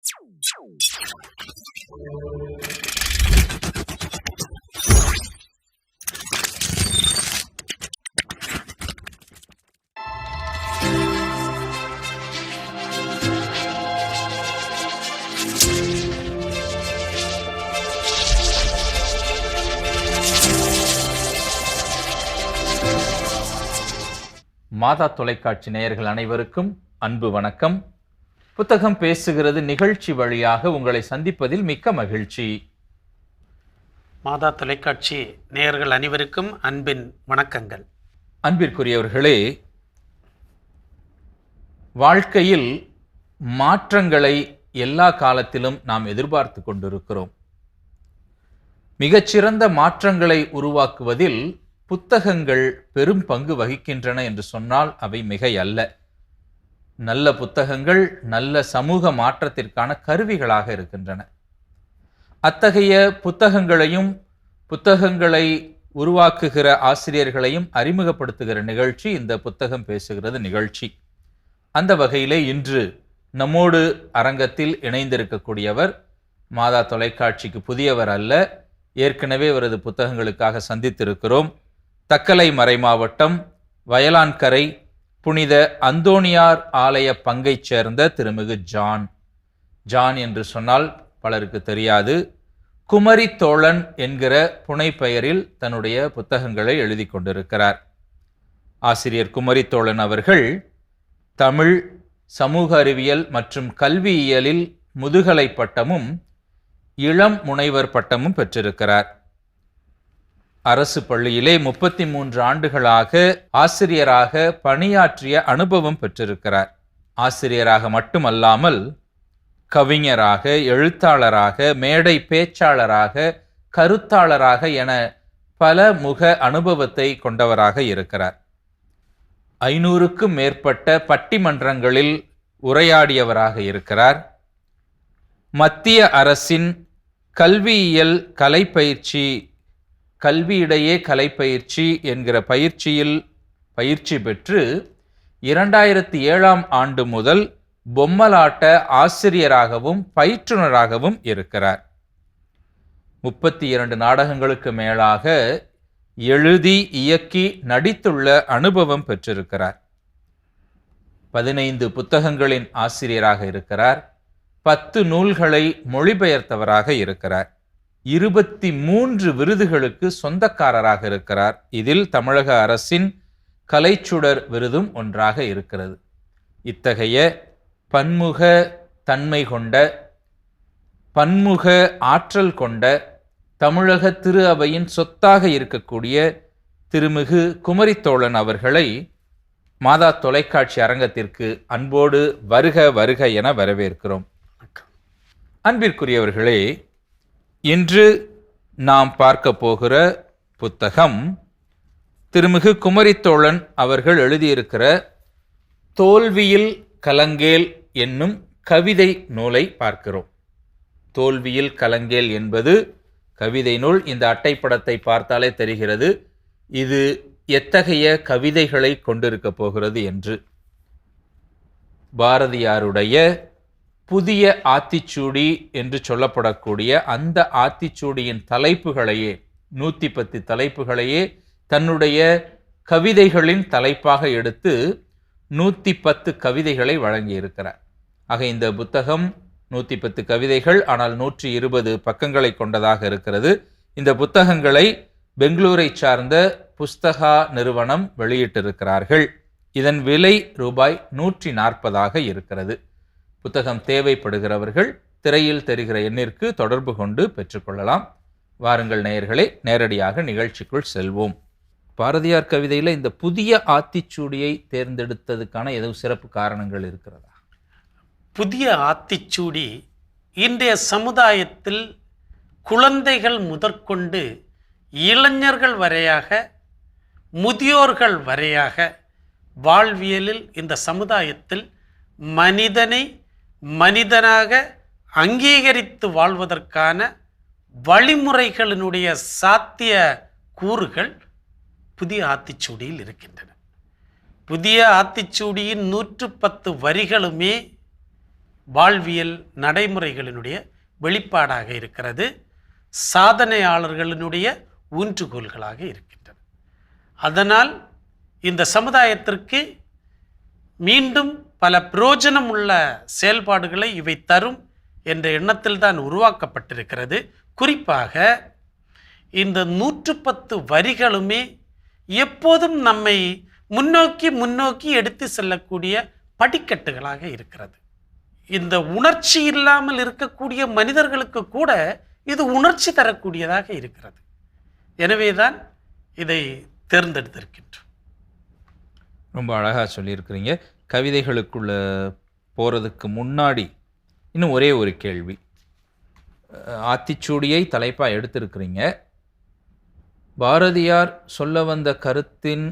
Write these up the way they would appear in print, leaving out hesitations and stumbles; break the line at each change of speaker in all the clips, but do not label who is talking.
மாதா தொலைக்காட்சி நேயர்கள் அனைவருக்கும் அன்பு வணக்கம். புத்தகம் பேசுகிறது நிகழ்ச்சி வழியாக உங்களை சந்திப்பதில் மிக்க மகிழ்ச்சி.
மாதா தொலைக்காட்சி நேயர்கள் அனைவருக்கும் அன்பின் வணக்கங்கள்.
அன்பிற்குரியவர்களே, வாழ்க்கையில் மாற்றங்களை எல்லா காலத்திலும் நாம் எதிர்பார்த்து கொண்டிருக்கிறோம். மிகச்சிறந்த மாற்றங்களை உருவாக்குவதில் புத்தகங்கள் பெரும் பங்கு வகிக்கின்றன என்று சொன்னால் அவை மிகை அல்ல. நல்ல புத்தகங்கள் நல்ல சமூக மாற்றத்திற்கான கருவிகளாக இருக்கின்றன. அத்தகைய புத்தகங்களையும் புத்தகங்களை உருவாக்குகிற ஆசிரியர்களையும் அறிமுகப்படுத்துகிற நிகழ்ச்சி இந்த புத்தகம் பேசுகிறது நிகழ்ச்சி. அந்த வகையிலே இன்று நம்மோடு அரங்கத்தில் இணைந்திருக்கக்கூடியவர் மாதா தொலைக்காட்சிக்கு புதியவர் அல்ல, ஏற்கனவே அவரது புத்தகங்களுக்காக சந்தித்திருக்கிறோம். தக்கலை மறைமாவட்டம் வயலான்கரை புனித அந்தோணியார் ஆலய பங்கைச் சேர்ந்த திருமிகு ஜான் என்று சொன்னால் பலருக்கு தெரியாது. குமரித்தோழன் என்கிற புனைப்பெயரில் தன்னுடைய புத்தகங்களை எழுதி கொண்டிருக்கிறார். ஆசிரியர் குமரித்தோழன் அவர்கள் தமிழ், சமூக அறிவியல் மற்றும் கல்வியியலில் முதுகலை பட்டமும் இளம் முனைவர் பட்டமும் பெற்றிருக்கிறார். அரசு பள்ளியிலே 33 ஆண்டுகளாக ஆசிரியராக பணியாற்றிய அனுபவம் பெற்றிருக்கிறார். ஆசிரியராக மட்டுமல்லாமல் கவிஞராக, எழுத்தாளராக, மேடை பேச்சாளராக, கருத்தாளராக என பல முக அனுபவத்தை கொண்டவராக இருக்கிறார். 500க்கும் மேற்பட்ட பட்டிமன்றங்களில் உரையாடியவராக இருக்கிறார். மத்திய அரசின் கல்வியியல் கல்வியிடையே கலைப்பயிற்சி என்கிற பயிற்சி பெற்று 2007ஆம் ஆண்டு முதல் பொம்மலாட்ட ஆசிரியராகவும் பயிற்றுனராகவும் இருக்கிறார். 32 நாடகங்களுக்கு மேலாக எழுதி இயக்கி நடித்துள்ள அனுபவம் பெற்றிருக்கிறார். 15 புத்தகங்களின் ஆசிரியராக இருக்கிறார். 10 நூல்களை மொழிபெயர்த்தவராக இருக்கிறார். 23 விருதுகளுக்கு சொந்தக்காரராக இருக்கிறார். இதில் தமிழக அரசின் கலைச்சுடர் விருதும் ஒன்றாக இருக்கிறது. இத்தகைய பன்முக தன்மை கொண்ட, பன்முக ஆற்றல் கொண்ட, தமிழக திரு அவையின் சொத்தாக இருக்கக்கூடிய திருமிகு குமரித்தோழன் அவர்களை மாதா தொலைக்காட்சி அரங்கத்திற்கு அன்போடு வருக வருக என வரவேற்கிறோம். அன்பிற்குரியவர்களே, இன்று நாம் பார்க்க போகிற புத்தகம் திருமிகு குமரித்தோழன் அவர்கள் எழுதியிருக்கிற தோல்வியில் கலங்கேல் என்னும் கவிதை நூலை பார்க்கிறோம். தோல்வியில் கலங்கேல் என்பது கவிதை நூல். இந்த அட்டைப்படத்தை பார்த்தாலே தெரிகிறது இது எத்தகைய கவிதைகளை கொண்டிருக்க போகிறது என்று. பாரதியாருடைய புதிய ஆத்திச்சூடி என்று சொல்லப்படக்கூடிய அந்த ஆத்திச்சூடியின் தலைப்புகளையே, 110 தலைப்புகளையே தன்னுடைய கவிதைகளின் தலைப்பாக எடுத்து 110 கவிதைகளை வழங்கியிருக்கிறார். ஆக இந்த புத்தகம் 110 கவிதைகள், ஆனால் 120 பக்கங்களை கொண்டதாக இருக்கிறது. இந்த புத்தகங்களை பெங்களூரை சார்ந்த புஸ்தகா நிறுவனம் வெளியிட்டிருக்கிறார்கள். இதன் விலை ரூபாய் 140 இருக்கிறது. புத்தகம் தேவைப்படுகிறவர்கள் திரையில் தெரிகிற எண்ணிற்கு தொடர்பு கொண்டு பெற்றுக்கொள்ளலாம். வாருங்கள் நேயர்களே, நேரடியாக நிகழ்ச்சிக்குள் செல்வோம். பாரதியார் கவிதையில் இந்த புதிய ஆத்திச்சூடியை தேர்ந்தெடுத்ததுக்கான எதுவும் சிறப்பு காரணங்கள் இருக்கிறதா?
புதிய ஆத்திச்சூடி இன்றைய சமுதாயத்தில் குழந்தைகள் முதற்கொண்டு இளைஞர்கள் வரையாக, முதியோர்கள் வரையாக வாழ்வியலில் இந்த சமுதாயத்தில் மனிதனை மனிதனாக அங்கீகரித்து வாழ்வதற்கான வழிமுறைகளினுடைய சாத்திய கூறுகள் புதிய ஆத்திச்சூடியில் இருக்கின்றன. புதிய ஆத்திச்சூடியின் 110 வரிகளுமே வாழ்வியல் நடைமுறைகளினுடைய வெளிப்பாடாக இருக்கிறது, சாதனையாளர்களினுடைய ஊன்றுகோல்களாக இருக்கின்றன. அதனால் இந்த சமுதாயத்திற்கு மீண்டும் பல பிரயோஜனம் உள்ள செயல்பாடுகளை இவை தரும் என்ற எண்ணத்தில் தான் உருவாக்கப்பட்டிருக்கிறது. குறிப்பாக இந்த 110 வரிகளுமே எப்போதும் நம்மை முன்னோக்கி முன்னோக்கி எடுத்து செல்லக்கூடிய படிக்கட்டுகளாக இருக்கிறது. இந்த உணர்ச்சி இல்லாமல் இருக்கக்கூடிய மனிதர்களுக்கு கூட இது உணர்ச்சி தரக்கூடியதாக இருக்கிறது. எனவேதான் இதை தேர்ந்தெடுத்திருக்கின்றோம்.
ரொம்ப அழகாக சொல்லியிருக்கிறீங்க. கவிதைகளுக்குள்ள போகிறதுக்கு முன்னாடி இன்னும் ஒரே ஒரு கேள்வி. ஆத்திச்சூடியை தலைப்பாக எடுத்திருக்கிறீங்க. பாரதியார் சொல்ல வந்த கருத்தின்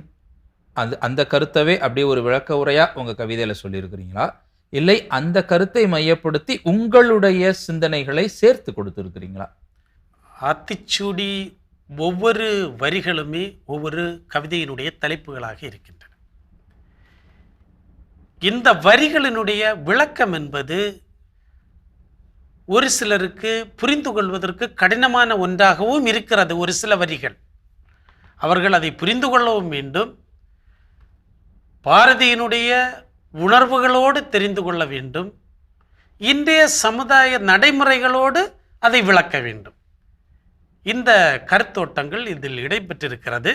அந்த கருத்தவே அப்படியே ஒரு விளக்க உரையாக உங்கள் கவிதையில் சொல்லியிருக்கிறீங்களா, இல்லை அந்த கருத்தை மையப்படுத்தி உங்களுடைய சிந்தனைகளை சேர்த்து கொடுத்துருக்கிறீங்களா?
ஆத்திச்சூடி ஒவ்வொரு வரிகளுமே ஒவ்வொரு கவிதையினுடைய தலைப்புகளாக இருக்கின்றன. இந்த வரிகளினுடைய விளக்கம் என்பது ஒரு சிலருக்கு புரிந்து கொள்வதற்கு கடினமான ஒன்றாகவும் இருக்கிறது. ஒரு சில வரிகள் அவர்கள் அதை புரிந்து கொள்ளவும் வேண்டும், பாரதியினுடைய உணர்வுகளோடு தெரிந்து கொள்ள வேண்டும், இன்றைய சமுதாய நடைமுறைகளோடு அதை விளக்க வேண்டும். இந்த கருத்தோட்டங்கள் இதில் இடம்பெற்றிருக்கிறது.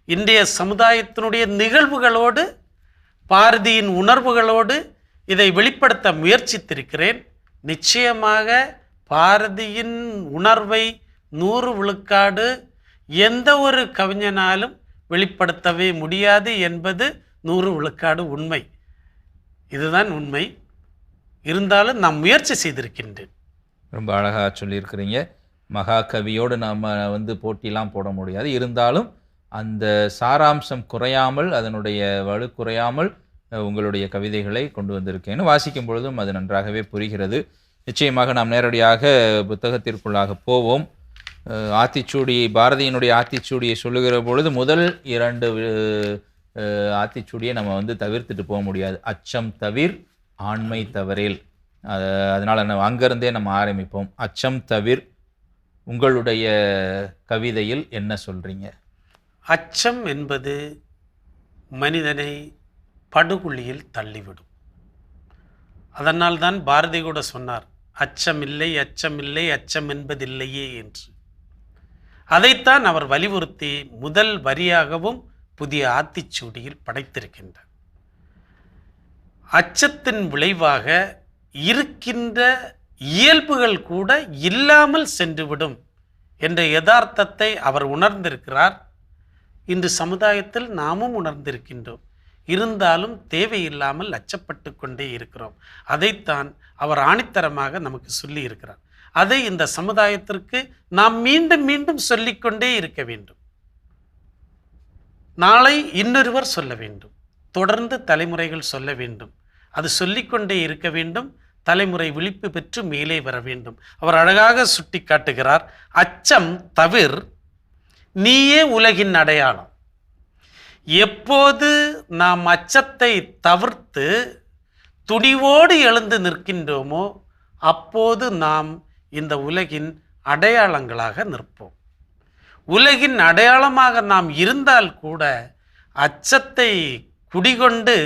இன்றைய சமுதாயத்தினுடைய நிகழ்வுகளோடு பாரதியின் உணர்வுகளோடு இதை வெளிப்படுத்த முயற்சித்திருக்கிறேன். நிச்சயமாக பாரதியின் உணர்வை 100 விழுக்காடு எந்த ஒரு கவிஞனாலும் வெளிப்படுத்தவே முடியாது என்பது 100 விழுக்காடு உண்மை. இதுதான் உண்மை. இருந்தாலும் நான் முயற்சி செய்திருக்கின்றேன்.
ரொம்ப அழகாக சொல்லியிருக்கிறீங்க. மகாகவியோடு நாம் போட்டிலாம் போட முடியாது, இருந்தாலும் அந்த சாராம்சம் குறையாமல், அதனுடைய வலு குறையாமல் உங்களுடைய கவிதைகளை கொண்டு வந்திருக்கேன்னு வாசிக்கும் பொழுதும் அது நன்றாகவே புரிகிறது. நிச்சயமாக நாம் நேரடியாக புத்தகத்திற்குள்ளாக போவோம். ஆத்திச்சூடி, பாரதியினுடைய ஆத்திச்சூடியை சொல்லுகிற பொழுது முதல் 2 ஆத்திச்சூடியை நம்ம தவிர்த்துட்டு போக முடியாது. அச்சம் தவிர், ஆண்மை தவறேல். அதனால் அங்கேருந்தே நம்ம ஆரம்பிப்போம். அச்சம் தவிர் உங்களுடைய கவிதையில் என்ன சொல்றீங்க?
அச்சம் என்பது மனிதனை படுகுழியில் தள்ளிவிடும். அதனால்தான் பாரதி கூட சொன்னார், அச்சமில்லை அச்சமில்லை அச்சம் என்பதில்லையே என்று. அதைத்தான் அவர் வலியுறுத்தி முதல் வரியாகவும் புதிய ஆத்திச்சூடியில் படைத்திருக்கின்றார். அச்சத்தின் விளைவாக இருக்கின்ற இயல்புகள் கூட இல்லாமல் சென்றுவிடும் என்ற யதார்த்தத்தை அவர் உணர்ந்திருக்கிறார். இன்று சமுதாயத்தில் நாமும் உணர்ந்திருக்கின்றோம். இருந்தாலும் தேவையில்லாமல் அச்சப்பட்டு கொண்டே இருக்கிறோம். அதைத்தான் அவர் ஆணித்தரமாக நமக்கு சொல்லி இருக்கிறார். அதை இந்த சமுதாயத்திற்கு நாம் மீண்டும் மீண்டும் சொல்லிக்கொண்டே இருக்க வேண்டும். நாளை இன்னொருவர் சொல்ல வேண்டும், தொடர்ந்து தலைமுறைகள் சொல்ல வேண்டும். அது சொல்லிக்கொண்டே இருக்க வேண்டும். தலைமுறை விழிப்பு பெற்று மேலே வர வேண்டும். அவர் அழகாக சுட்டி காட்டுகிறார், அச்சம் தவிர், நீயே உலகின் அடையாளம். எப்போது நாம் அச்சத்தை தவிர்த்து துணிவோடு எழுந்து நிற்கின்றோமோ அப்போது நாம் இந்த உலகின் அடையாளங்களாக நிற்போம். உலகின் அடையாளமாக நாம் இருந்தால் கூட அச்சத்தை குடிகொண்டு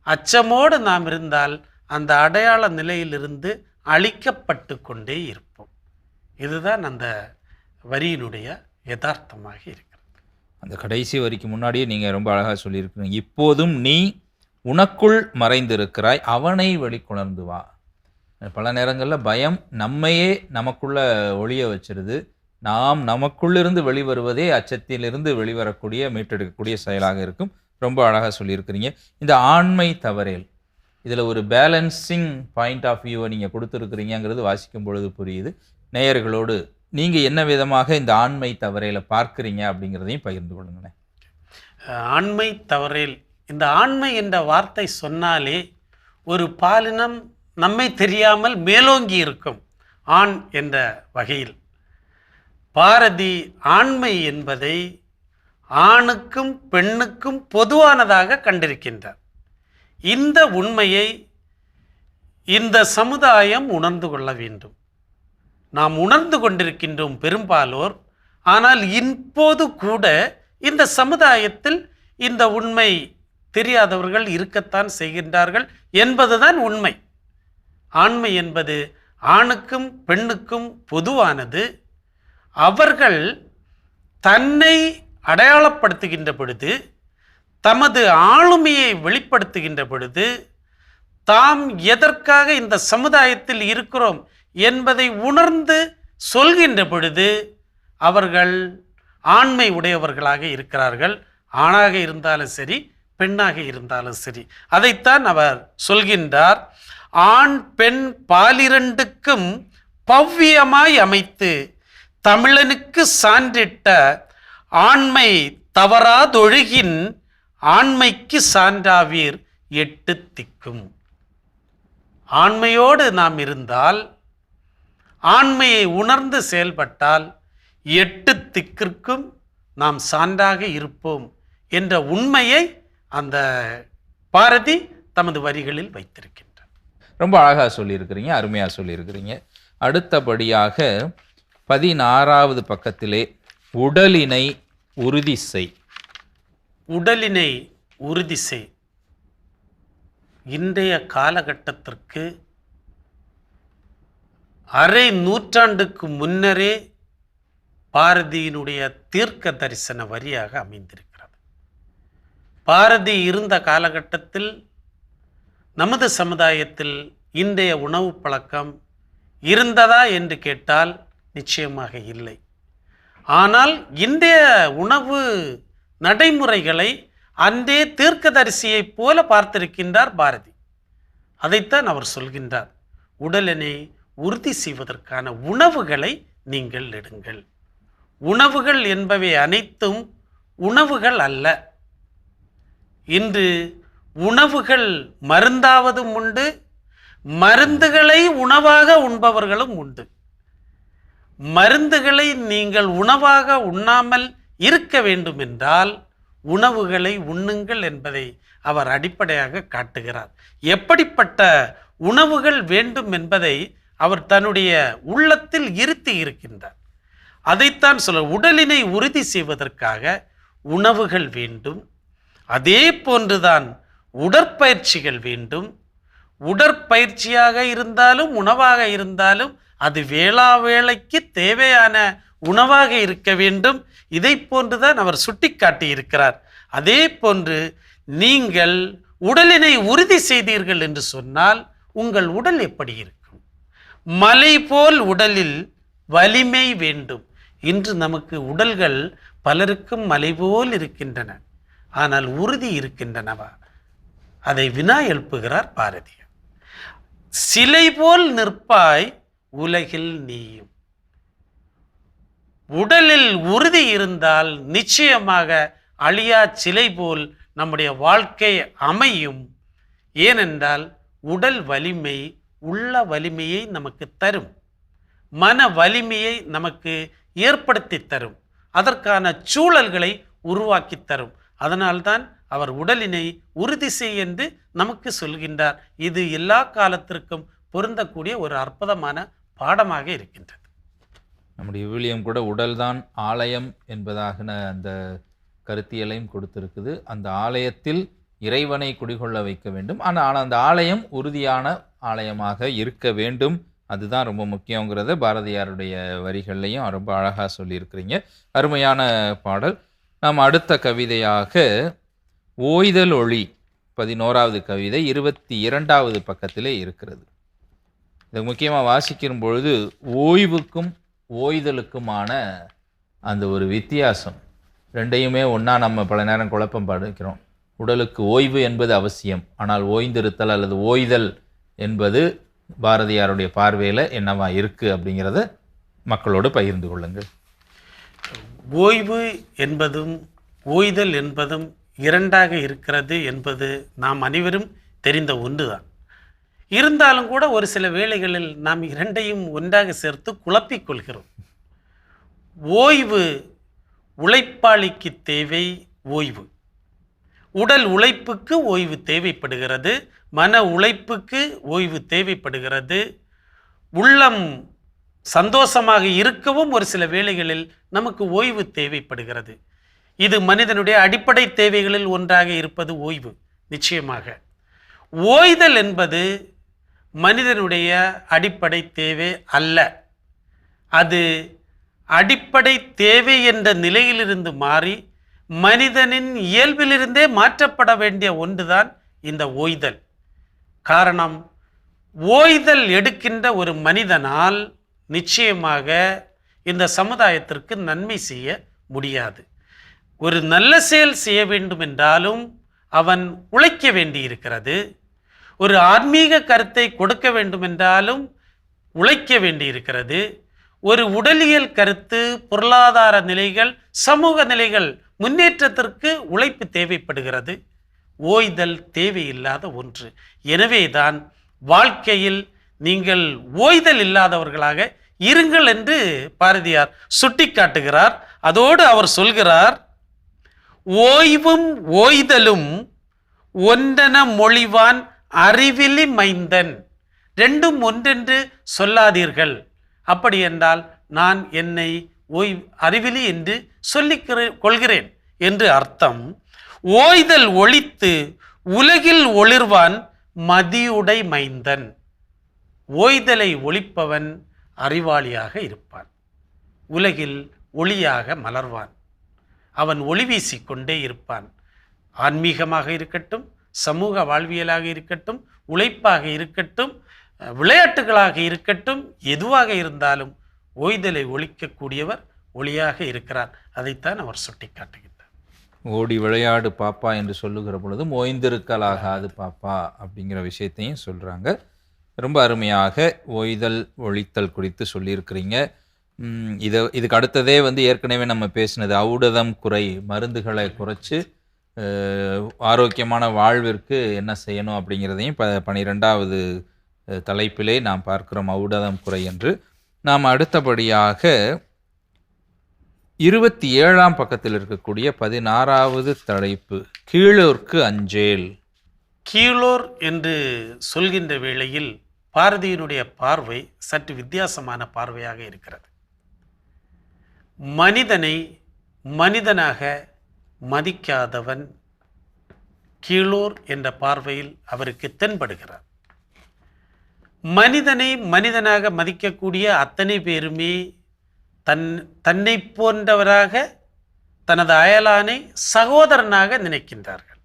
அச்சமோடு நாம் இருந்தால் அந்த அடையாள நிலையிலிருந்து அழிக்கப்பட்டு கொண்டே இருப்போம். இதுதான் அந்த வரியினுடைய யதார்த்தமாக இருக்கிறது.
அந்த கடைசி வரிக்கு முன்னாடியே நீங்கள் ரொம்ப அழகாக சொல்லியிருக்கிறீங்க, இப்போதும் நீ உனக்குள் மறைந்திருக்கிறாய், அவனை வெளிக்கொணர்ந்து வா. பல நேரங்களில் பயம் நம்மையே நமக்குள்ள ஒளிய வச்சிருது. நாம் நமக்குள்ளிருந்து வெளிவருவதே அச்சத்திலிருந்து வெளிவரக்கூடிய மீட்டெடுக்கக்கூடிய செயலாக இருக்கும். ரொம்ப அழகாக சொல்லியிருக்கிறீங்க. இந்த ஆண்மை தவறேல், இதில் ஒரு பேலன்சிங் பாயிண்ட் ஆஃப் வியூவை நீங்கள் கொடுத்துருக்குறீங்கிறது வாசிக்கும் பொழுது புரியுது. நேயர்களோடு நீங்கள் என்ன விதமாக இந்த ஆண்மை தவறேல பார்க்குறீங்க அப்படிங்கிறதையும் பகிர்ந்து கொள்ளுங்களேன்.
ஆண்மை தவறேல், இந்த ஆண்மை என்ற வார்த்தை சொன்னாலே ஒரு பாலினம் நம்மை தெரியாமல் மேலோங்கி இருக்கும். ஆண் என்ற வகையில் பாரதி ஆண்மை என்பதை ஆணுக்கும் பெண்ணுக்கும் பொதுவானதாக கண்டிருக்கின்றார். இந்த உண்மையை இந்த சமுதாயம் உணர்ந்து கொள்ள வேண்டும். நாம் உணர்ந்து கொண்டிருக்கின்றோம் பெரும்பாலோர். ஆனால் இப்போது கூட இந்த சமுதாயத்தில் இந்த உண்மை தெரியாதவர்கள் இருக்கத்தான் செய்கின்றார்கள் என்பதுதான் உண்மை. ஆண்மை என்பது ஆணுக்கும் பெண்ணுக்கும் பொதுவானது. அவர்கள் தன்னை அடையாளப்படுத்துகின்ற பொழுது, தமது ஆளுமையை வெளிப்படுத்துகின்ற பொழுது, தாம் எதற்காக இந்த சமுதாயத்தில் இருக்கிறோம் என்பதை உணர்ந்து சொல்கின்ற பொழுது அவர்கள் ஆண்மை உடையவர்களாக இருக்கிறார்கள். ஆணாக இருந்தாலும் சரி, பெண்ணாக இருந்தாலும் சரி. அதைத்தான் அவர் சொல்கின்றார். ஆண் பெண் பாலிரண்டுக்கும் பவ்யமாய் அமைத்து தமிழனுக்கு சான்றிட்ட ஆண்மை தவறாதொழுகின் ஆண்மைக்கு சான்றாவீர் எட்டு திக்கும். ஆண்மையோடு நாம் இருந்தால், ஆண்மையை உணர்ந்து செயல்பட்டால், எட்டு திக்கிற்கும் நாம் சான்றாக இருப்போம் என்ற உண்மையை அந்த பாரதி தமது வரிகளில் வைத்திருக்கின்றார்.
ரொம்ப அழகாக சொல்லியிருக்கிறீங்க, அருமையாக சொல்லியிருக்கிறீங்க. அடுத்தபடியாக 16வது பக்கத்திலே உடலினை உறுதி செய்.
உடலினை உறுதி செய். இன்றைய காலகட்டத்திற்கு அரை நூற்றாண்டுக்கு முன்னரே பாரதியினுடைய தீர்க்க தரிசன வரியாக அமைந்திருக்கிறது. பாரதி இருந்த காலகட்டத்தில் நமது சமுதாயத்தில் இன்றைய உணவு பழக்கம் இருந்ததா என்று கேட்டால் நிச்சயமாக இல்லை. ஆனால் இன்றைய உணவு நடைமுறைகளை அன்றே தீர்க்கதரிசியைப் போல பார்த்திருக்கின்றார் பாரதி. அதைத்தான் அவர் சொல்கின்றார். உடலினை உறுதி செய்வதற்கான உணவுகளை நீங்கள் எடுங்கள். உணவுகள் என்பவை அனைத்தும் உணவுகள் அல்ல. இன்று உணவுகள் மருந்தாவதும் உண்டு, மருந்துகளை உணவாக உண்பவர்களும் உண்டு. மருந்துகளை நீங்கள் உணவாக உண்ணாமல் இருக்க வேண்டும் என்றால் உணவுகளை உண்ணுங்கள் என்பதை அவர் அடிப்படையாக காட்டுகிறார். எப்படிப்பட்ட உணவுகள் வேண்டும் என்பதை அவர் தன்னுடைய உள்ளத்தில் இருத்தி இருக்கின்றார். அதைத்தான் சொல்ல, உடலினை உறுதி செய்வதற்காக உணவுகள் வேண்டும். அதே போன்றுதான் உடற்பயிற்சிகள் வேண்டும். உடற்பயிற்சியாக இருந்தாலும் உணவாக இருந்தாலும் அது வேளா வேளைக்கு தேவையான உணவாக இருக்க வேண்டும். இதை போன்றுதான் அவர் சுட்டி காட்டி இருக்கிறார். அதே போன்று நீங்கள் உடலினை உறுதி செய்தீர்கள் என்று சொன்னால் உங்கள் உடல் எப்படி இருக்கும்? மலை போல் உடலில் வலிமை வேண்டும். இன்று நமக்கு உடல்கள் பலருக்கும் மலை போல் இருக்கின்றன, ஆனால் உறுதி இருக்கின்றனவா? அதை வினா எழுப்புகிறார் பாரதியார். சிலை போல் நிற்பாய் உலகில் நீயும். உடலில் உறுதி இருந்தால் நிச்சயமாக அழியா சிலை போல் நம்முடைய வாழ்க்கை அமையும். ஏனென்றால் உடல் வலிமை உள்ள வலிமையை நமக்கு தரும், மன வலிமையை நமக்கு ஏற்படுத்தி தரும், அதற்கான சூழல்களை உருவாக்கி தரும். அதனால்தான் அவர் உடலினை உறுதி செய் என்று நமக்கு சொல்கின்றார். இது எல்லா காலத்திற்கும் பொருந்தக்கூடிய ஒரு அற்புதமான பாடமாக இருக்கின்றது.
நம்முடைய விவிலியம் கூட உடல்தான் ஆலயம் என்பதாக அந்த கருத்தியலையும் கொடுத்திருக்குது. அந்த ஆலயத்தில் இறைவனை குடிகொள்ள வைக்க வேண்டும். ஆனால் அந்த ஆலயம் உறுதியான ஆலயமாக இருக்க வேண்டும். அதுதான் ரொம்ப முக்கியங்கிறத பாரதியாருடைய வரிகள்லையும் ரொம்ப அழகாக சொல்லியிருக்கிறீங்க. அருமையான பாடல். நாம் அடுத்த கவிதையாக ஓய்தல் ஒளி 11வது கவிதை 22வது பக்கத்திலே இருக்கிறது. இது முக்கியமாக வாசிக்கும் பொழுது ஓய்வுக்கும் ஓய்தலுக்குமான அந்த ஒரு வித்தியாசம், ரெண்டையுமே ஒன்றா நம்ம பல நேரம் குழப்பம் படிக்கிறோம். உடலுக்கு ஓய்வு என்பது அவசியம், ஆனால் ஓய்ந்திருத்தல் அல்லது ஓய்தல் என்பது பாரதியாருடைய பார்வையில் என்னவா இருக்குது அப்படிங்கிறத மக்களோடு பகிர்ந்து கொள்ளுங்கள்.
ஓய்வு என்பதும் ஓய்தல் என்பதும் இரண்டாக இருக்கிறது என்பது நாம் அனைவரும் தெரிந்த ஒன்றுதான். இருந்தாலும் கூட ஒரு சில வேளைகளில் நாம் இரண்டையும் ஒன்றாக சேர்த்து குழப்பிக் கொள்கிறோம். ஓய்வு உழைப்பாளிக்கு தேவை ஓய்வு, உடல் உழைப்புக்கு ஓய்வு தேவைப்படுகிறது. மன உழைப்புக்கு ஓய்வு தேவைப்படுகிறது. உள்ளம் சந்தோஷமாக இருக்கவும் ஒரு சில வேளைகளில் நமக்கு ஓய்வு தேவைப்படுகிறது. இது மனிதனுடைய அடிப்படை தேவைகளில் ஒன்றாக இருப்பது ஓய்வு. நிச்சயமாக ஓய்தல் என்பது மனிதனுடைய அடிப்படை தேவை அல்ல. அது அடிப்படை தேவை என்ற நிலையிலிருந்து மாறி மனிதனின் இயல்பிலிருந்தே மாற்றப்பட வேண்டிய ஒன்றுதான் இந்த ஓய்தல். காரணம், ஓய்தல் எடுக்கின்ற ஒரு மனிதனால் நிச்சயமாக இந்த சமுதாயத்திற்கு நன்மை செய்ய முடியாது. ஒரு நல்ல செயல் செய்ய வேண்டும் என்றாலும் அவன் உழைக்க வேண்டியிருக்கிறது. ஒரு ஆன்மீக கருத்தை கொடுக்க வேண்டும் என்றாலும் உழைக்க வேண்டியிருக்கிறது. ஒரு உடலியல் கருத்து, பொருளாதார நிலைகள், சமூக நிலைகள் முன்னேற்றத்திற்கு உழைப்பு தேவைப்படுகிறது. ஓய்தல் தேவையில்லாத ஒன்று. எனவேதான் வாழ்க்கையில் நீங்கள் ஓய்தல் இல்லாதவர்களாக இருங்கள் என்று பாரதியார் சுட்டி காட்டுகிறார். அதோடு அவர் சொல்கிறார், ஓய்வும் ஓய்தலும் ஒன்றென மொழிவான் அறிவிலி மைந்தன். ரெண்டும் ஒன்றென்று சொல்லாதீர்கள். அப்படி என்றால் நான் என்னை அறிவிலி என்று சொல்லிக் கொள்கிறேன் என்று அர்த்தம். ஓய்தல் ஒழித்து உலகில் ஒளிர்வான் மதியுடை மைந்தன். ஓய்தலை ஒழிப்பவன் அறிவாளியாக இருப்பான், உலகில் ஒளியாக மலர்வான், அவன் ஒளி வீசிக்கொண்டே இருப்பான். ஆன்மீகமாக இருக்கட்டும், சமூக வாழ்வியலாக இருக்கட்டும், உழைப்பாக இருக்கட்டும், விளையாட்டுகளாக இருக்கட்டும், எதுவாக இருந்தாலும் ஓய்தலை ஒழிக்கக்கூடியவர் ஒளியாக இருக்கிறார். அதைத்தான் அவர் சுட்டி காட்டுகின்றார்.
ஓடி விளையாடு பாப்பா என்று சொல்லுகிற பொழுதும் ஓய்ந்திருக்கலாகாது பாப்பா அப்படிங்கிற விஷயத்தையும் சொல்கிறாங்க. ரொம்ப அருமையாக ஓய்தல் ஒழித்தல் குறித்து சொல்லியிருக்கிறீங்க. இதுக்கு அடுத்ததே ஏற்கனவே நம்ம பேசினது ஔடதம் குறை, மருந்துகளை குறைச்சி ஆரோக்கியமான வாழ்விற்கு என்ன செய்யணும் அப்படிங்கிறதையும் 12வது தலைப்பிலே நாம் பார்க்கிறோம், ஔடதம் குறை என்று. நாம் அடுத்தபடியாக 27ஆம் பக்கத்தில் இருக்கக்கூடிய 16வது தலைப்பு, கீழோர்க்கு அஞ்சேல்.
கீழோர் என்று சொல்கின்ற வேளையில் பாரதியினுடைய பார்வை சற்று வித்தியாசமான பார்வையாக இருக்கிறது. மனிதனை மனிதனாக மதிக்காதவன் கீழோர் என்ற பார்வையில் அவருக்கு தென்படுகிறார். மனிதனை மனிதனாக மதிக்கக்கூடிய அத்தனை பேருமே தன்னை போன்றவராக தனது அயலானை சகோதரனாக நினைக்கின்றார்கள்.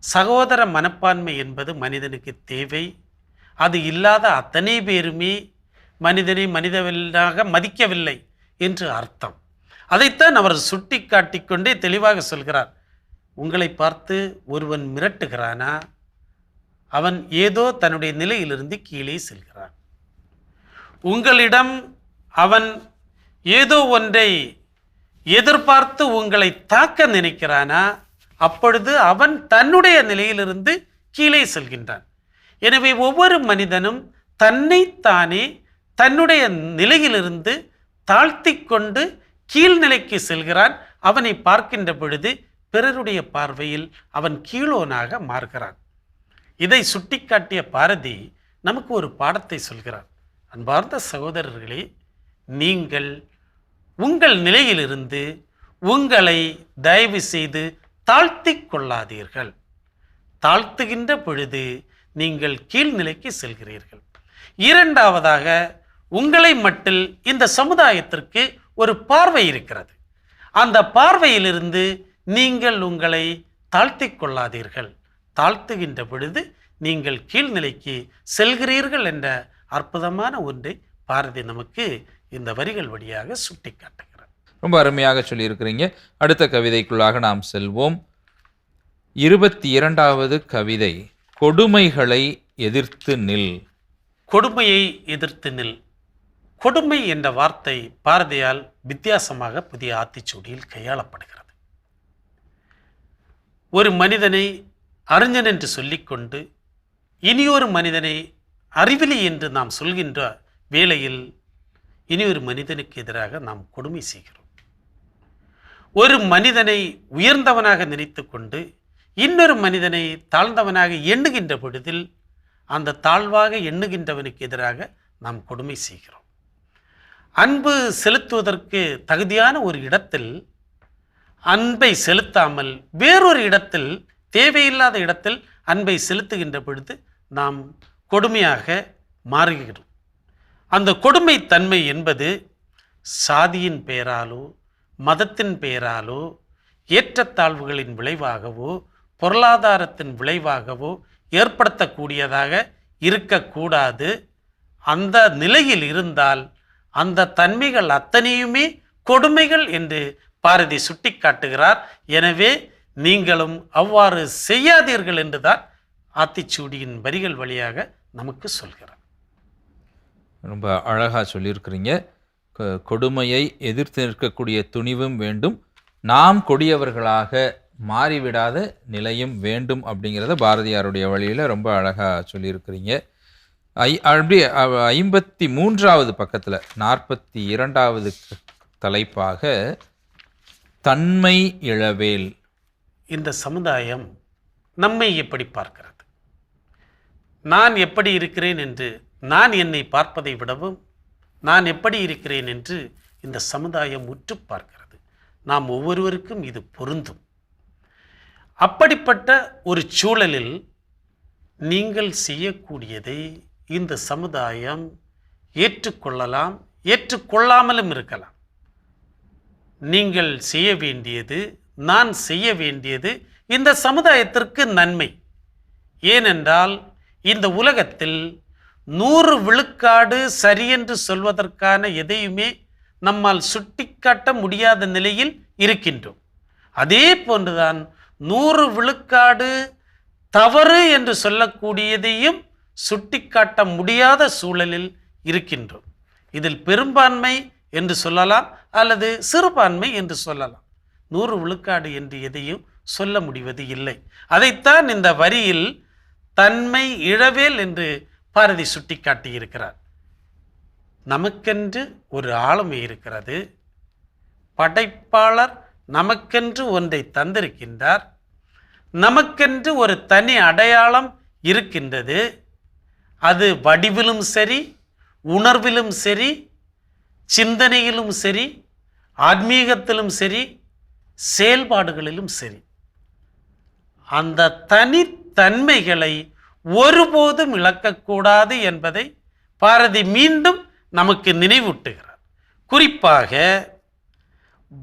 சகோதர மனப்பான்மை என்பது மனிதனுக்கு தேவை. அது இல்லாத அத்தனை பேருமே மனிதனை மனிதனாக மதிக்கவில்லை என்று அர்த்தம். அதைத்தான் அவர் சுட்டி காட்டிக்கொண்டே தெளிவாக சொல்கிறார். உங்களை பார்த்து ஒருவன் மிரட்டுகிறானா, அவன் ஏதோ தன்னுடைய நிலையிலிருந்து கீழே செல்கிறான். உங்களிடம் அவன் ஏதோ ஒன்றை எதிர்பார்த்து உங்களை தாக்க நினைக்கிறானா, அப்பொழுது அவன் தன்னுடைய நிலையிலிருந்து கீழே செல்கின்றான். எனவே ஒவ்வொரு மனிதனும் தன்னைத்தானே தன்னுடைய நிலையிலிருந்து தாழ்த்தி கொண்டு கீழ்நிலைக்கு செல்கிறான். அவனை பார்க்கின்ற பொழுது பிறருடைய பார்வையில் அவன் கீழோனாக மாறுகிறான். இதை சுட்டிக்காட்டிய பாரதி நமக்கு ஒரு பாடத்தை சொல்கிறார். அன்பார்ந்த சகோதரர்களே, நீங்கள் உங்கள் நிலையிலிருந்து உங்களை தயவு செய்து தாழ்த்தி கொள்ளாதீர்கள். தாழ்த்துகின்ற பொழுது நீங்கள் கீழ்நிலைக்கு செல்கிறீர்கள். இரண்டாவதாக, உங்களை மட்டில் இந்த சமுதாயத்திற்கு ஒரு பார்வை இருக்கிறது. அந்த பார்வையிலிருந்து நீங்கள் உங்களை தாழ்த்தி கொள்ளாதீர்கள். தாழ்த்துகின்ற பொழுது நீங்கள் கீழ்நிலைக்கு செல்கிறீர்கள் என்ற அற்புதமான ஒன்றை பாரதி நமக்கு இந்த வரிகள் வழியாக சுட்டி காட்டுகிறார்.
ரொம்ப அருமையாக சொல்லியிருக்கிறீங்க. அடுத்த கவிதைக்குள்ளாக நாம் செல்வோம். 22வது கவிதை, கொடுமைகளை எதிர்த்து நில்.
கொடுமையை எதிர்த்து நில். கொடுமை என்ற வார்த்தை பாரதியால் வித்தியாசமாக புதிய ஆத்திச்சூடியில் கையாளப்படுகிறது. ஒரு மனிதனை அறிஞன் என்று சொல்லிக்கொண்டு இனியொரு மனிதனை அறிவிலி என்று நாம் சொல்கின்ற வேளையில் இனியொரு மனிதனுக்கு எதிராக நாம் கொடுமை செய்கிறோம். ஒரு மனிதனை உயர்ந்தவனாக நினைத்து கொண்டு இன்னொரு மனிதனை தாழ்ந்தவனாக எண்ணுகின்ற பொழுதில் அந்த தாழ்வாக எண்ணுகின்றவனுக்கு எதிராக நாம் கொடுமை செய்கிறோம். அன்பு செலுத்துவதற்கு தகுதியான ஒரு இடத்தில் அன்பை செலுத்தாமல் வேறொரு இடத்தில், தேவையில்லாத இடத்தில் அன்பை செலுத்துகின்ற பொழுது நாம் கொடுமையாக மாறுகிறோம். அந்த கொடுமை தன்மை என்பது சாதியின் பெயராலோ மதத்தின் பெயராலோ ஏற்றத்தாழ்வுகளின் விளைவாகவோ பொருளாதாரத்தின் விளைவாகவோ ஏற்படுத்தக்கூடியதாக இருக்கக்கூடாது. அந்த நிலையில் இருந்தால் அந்த தன்மைகள் அத்தனையுமே கொடுமைகள் என்று பாரதி சுட்டி காட்டுகிறார். எனவே நீங்களும் அவ்வாறு செய்யாதீர்கள் என்றுதான் ஆத்திச்சூடியின் வரிகள் வழியாக நமக்கு சொல்கிறார்.
ரொம்ப அழகாக சொல்லியிருக்கிறீங்க. கொடுமையை எதிர்த்து நிற்கக்கூடிய துணிவும் வேண்டும், நாம் கொடியவர்களாக மாறிவிடாத நிலையும் வேண்டும் அப்படிங்கிறத பாரதியாருடைய வழியில் ரொம்ப அழகாக சொல்லியிருக்கிறீங்க. அப்படி 53வது பக்கத்தில் 42வது தலைப்பாக தன்மை இழவேல்.
இந்த சமுதாயம் நம்மை எப்படி பார்க்கிறது, நான் எப்படி இருக்கிறேன் என்று நான் என்னை பார்ப்பதை விடவும் நான் எப்படி இருக்கிறேன் என்று இந்த சமுதாயம் உற்று பார்க்கிறது. நாம் ஒவ்வொருவருக்கும் இது பொருந்தும். அப்படிப்பட்ட ஒரு சூழலில் நீங்கள் செய்யக்கூடியதை இந்த சமுதாயம் ஏற்றுக்கொள்ளலாம், ஏற்றுக்கொள்ளாமலும் இருக்கலாம். நீங்கள் செய்ய வேண்டியது, நான் செய்ய வேண்டியது இந்த சமுதாயத்திற்கு நன்மை. ஏனென்றால் இந்த உலகத்தில் 100 விழுக்காடு சரியென்று சொல்வதற்கான எதையுமே நம்மால் சுட்டிக்காட்ட முடியாத நிலையில் இருக்கின்றோம். அதே போன்றுதான் 100 விழுக்காடு தவறு என்று சொல்லக்கூடியதையும் சுட்டிக்காட்ட முடியாத சூழலில் இருக்கின்றோம். இதில் பெரும்பான்மை என்று சொல்லலாம் அல்லது சிறுபான்மை என்று சொல்லலாம். 100 விழுக்காடு என்று எதையும் சொல்ல முடிவது இல்லை. அதைத்தான் இந்த வரியில் தன்மை இழவேல் என்று பாரதி சுட்டி காட்டியிருக்கிறார். நமக்கென்று ஒரு ஆளுமை இருக்கிறது. படைப்பாளர் நமக்கென்று ஒன்றை தந்திருக்கின்றார். நமக்கென்று ஒரு தனி அடையாளம் இருக்கின்றது. அது வடிவிலும் சரி, உணர்விலும் சரி, சிந்தனையிலும் சரி, ஆன்மீகத்திலும் சரி, செயல்பாடுகளிலும் சரி. அந்த தனித்தன்மைகளை ஒருபோதும் இழக்கக்கூடாது என்பதை பாரதி மீண்டும் நமக்கு நினைவூட்டுகிறார். குறிப்பாக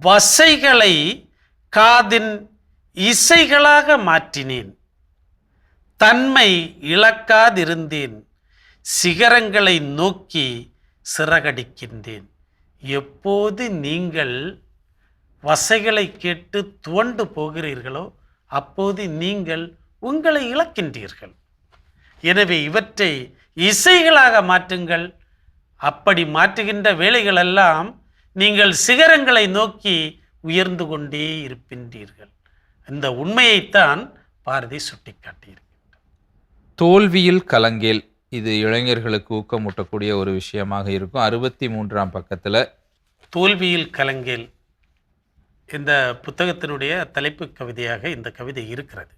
வசைகளை காதின் இசைகளாக மாற்றினேன், தன்மை இழக்காதிருந்தேன், சிகரங்களை நோக்கி சிறகடிக்கின்றேன். எப்போது நீங்கள் வசைகளை கேட்டு துவண்டு போகிறீர்களோ அப்போது நீங்கள் உங்களை இழக்கின்றீர்கள். எனவே இவற்றை இசைகளாக மாற்றுங்கள். அப்படி மாற்றுகின்ற வேளைகளெல்லாம் நீங்கள் சிகரங்களை நோக்கி உயர்ந்து கொண்டே இருக்கின்றீர்கள். இந்த உண்மையைத்தான் பாரதி சுட்டிக்காட்டியிருக்கின்றார்.
தோல்வியில் கலங்கேல், இது இளைஞர்களுக்கு ஊக்கமூட்டக்கூடிய ஒரு விஷயமாக இருக்கும். 63ஆம் பக்கத்தில்
தோல்வியில் கலங்கேல் இந்த புத்தகத்தினுடைய தலைப்பு கவிதையாக இந்த கவிதை இருக்கிறது.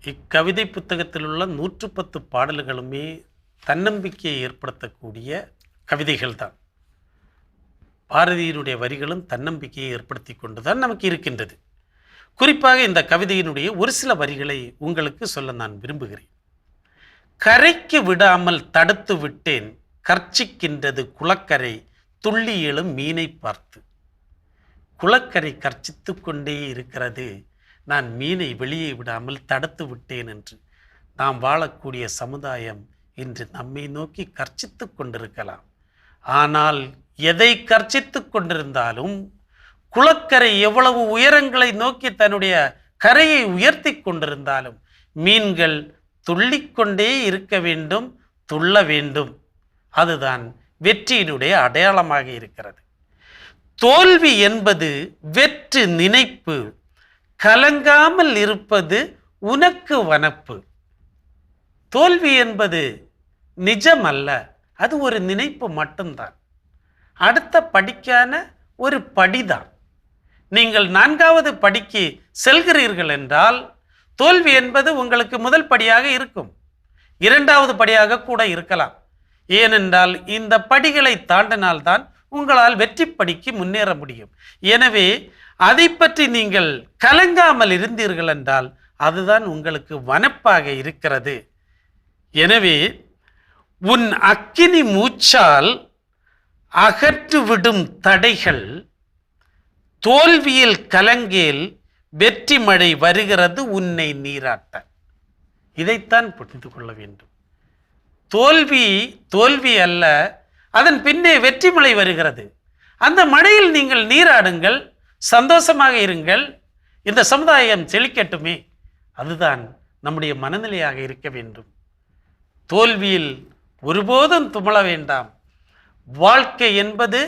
இக்கவிதை புத்தகத்தில் உள்ள 110 பாடல்களுமே தன்னம்பிக்கையை ஏற்படுத்தக்கூடிய கவிதைகள் தான். பாரதியினுடைய வரிகளும் தன்னம்பிக்கையை ஏற்படுத்தி கொண்டுதான் நமக்கு இருக்கின்றது. குறிப்பாக இந்த கவிதையினுடைய ஒரு சில வரிகளை உங்களுக்கு சொல்ல நான் விரும்புகிறேன். கரைக்கு விடாமல் தடுத்து விட்டேன், கர்ச்சிக்கின்றது குளக்கரை துள்ளி எழும் மீனை பார்த்து. குளக்கரை கர்ச்சித்து கொண்டே இருக்கிறது, நான் மீனை வெளியே விடாமல் தடுத்து விட்டேன் என்று. நாம் வாழக்கூடிய சமுதாயம் இன்று நம்மை நோக்கி கர்ச்சித்து கொண்டிருக்கலாம். ஆனால் எதை கர்ச்சித்து கொண்டிருந்தாலும், குளக்கரை எவ்வளவு உயரங்களை நோக்கி தன்னுடைய கரையை உயர்த்தி கொண்டிருந்தாலும் மீன்கள் துள்ளிக்கொண்டே இருக்க வேண்டும், துள்ள வேண்டும். அதுதான் வெற்றியினுடைய அடையாளமாக இருக்கிறது. தோல்வி என்பது வெற்று நினைப்பு, கலங்காமல் இருப்பது உனக்கு வனப்பு. தோல்வி என்பது நிஜமல்ல, அது ஒரு நினைப்பு மட்டும்தான். அடுத்த படிக்கான ஒரு படிதான். நீங்கள் 4வது படிக்கு செல்கிறீர்கள் என்றால் தோல்வி என்பது உங்களுக்கு முதல் படியாக இருக்கும், 2வது படியாக கூட இருக்கலாம். ஏனென்றால் இந்த படிகளை தாண்டினால்தான் உங்களால் வெற்றி படிக்கு முன்னேற முடியும். எனவே அதை பற்றி நீங்கள் கலங்காமல் இருந்தீர்கள் என்றால் அதுதான் உங்களுக்கு வனப்பாக இருக்கிறது. எனவே உன் அக்கினி மூச்சால் அகற்றுவிடும் தடைகள், தோல்வியில் கலங்கேல் வெற்றி மழை வருகிறது உன்னை நீராட்ட. இதைத்தான் புரிந்து கொள்ள வேண்டும். தோல்வி அல்ல, அதன் பின்னே வெற்றி மழை வருகிறது. அந்த மழையில் நீங்கள் நீராடுங்கள், சந்தோஷமாக இருங்கள், இந்த சமுதாயம் செழிக்கட்டுமே. அதுதான் நம்முடைய மனநிலையாக இருக்க வேண்டும். தோல்வியில் ஒருபோதும் துமள வேண்டாம். வாழ்க்கை என்பது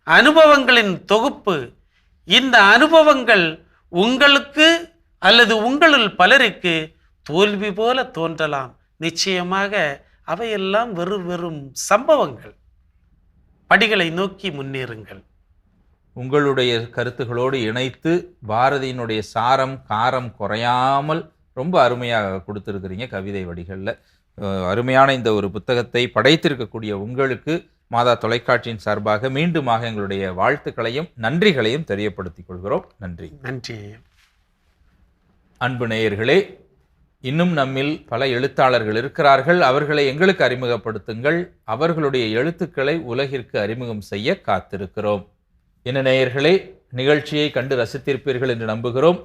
அனுபவங்களின் தொகுப்பு. இந்த அனுபவங்கள் உங்களுக்கு அல்லது உங்களுள் பலருக்கு தோல்வி போல தோன்றலாம். நிச்சயமாக அவையெல்லாம் வெறும் சம்பவங்கள். படிகளை நோக்கி முன்னேறுங்கள்.
உங்களுடைய கருத்துகளோடு இணைத்து பாரதியினுடைய சாரம் காரம் குறையாமல் ரொம்ப அருமையாக கொடுத்துருக்கிறீங்க கவிதை வடிகளில். அருமையான இந்த ஒரு புத்தகத்தை படைத்திருக்கக்கூடிய உங்களுக்கு மாதா தொலைக்காட்சியின் சார்பாக மீண்டுமாக எங்களுடைய வாழ்த்துக்களையும் நன்றிகளையும் தெரியப்படுத்திக் கொள்கிறோம். நன்றி.
நன்றி.
அன்பு நேயர்களே, இன்னும் நம்மில் பல எழுத்தாளர்கள் இருக்கிறார்கள். அவர்களை எங்களுக்கு அறிமுகப்படுத்துங்கள். அவர்களுடைய எழுத்துக்களை உலகிற்கு அறிமுகம் செய்ய காத்திருக்கிறோம். என்ன நேயர்களே, நிகழ்ச்சியை கண்டு ரசித்திருப்பீர்கள் என்று நம்புகிறோம்.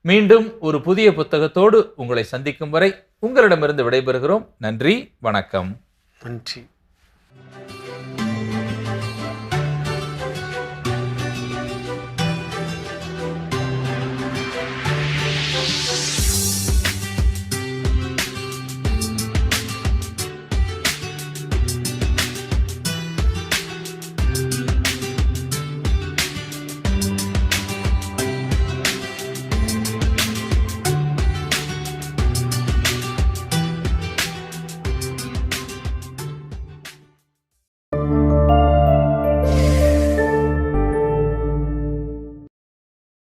மீண்டும் ஒரு புதிய புத்தகத்தோடு உங்களை சந்திக்கும் வரை உங்களிடமிருந்து விடைபெறுகிறோம். நன்றி, வணக்கம்.
நன்றி.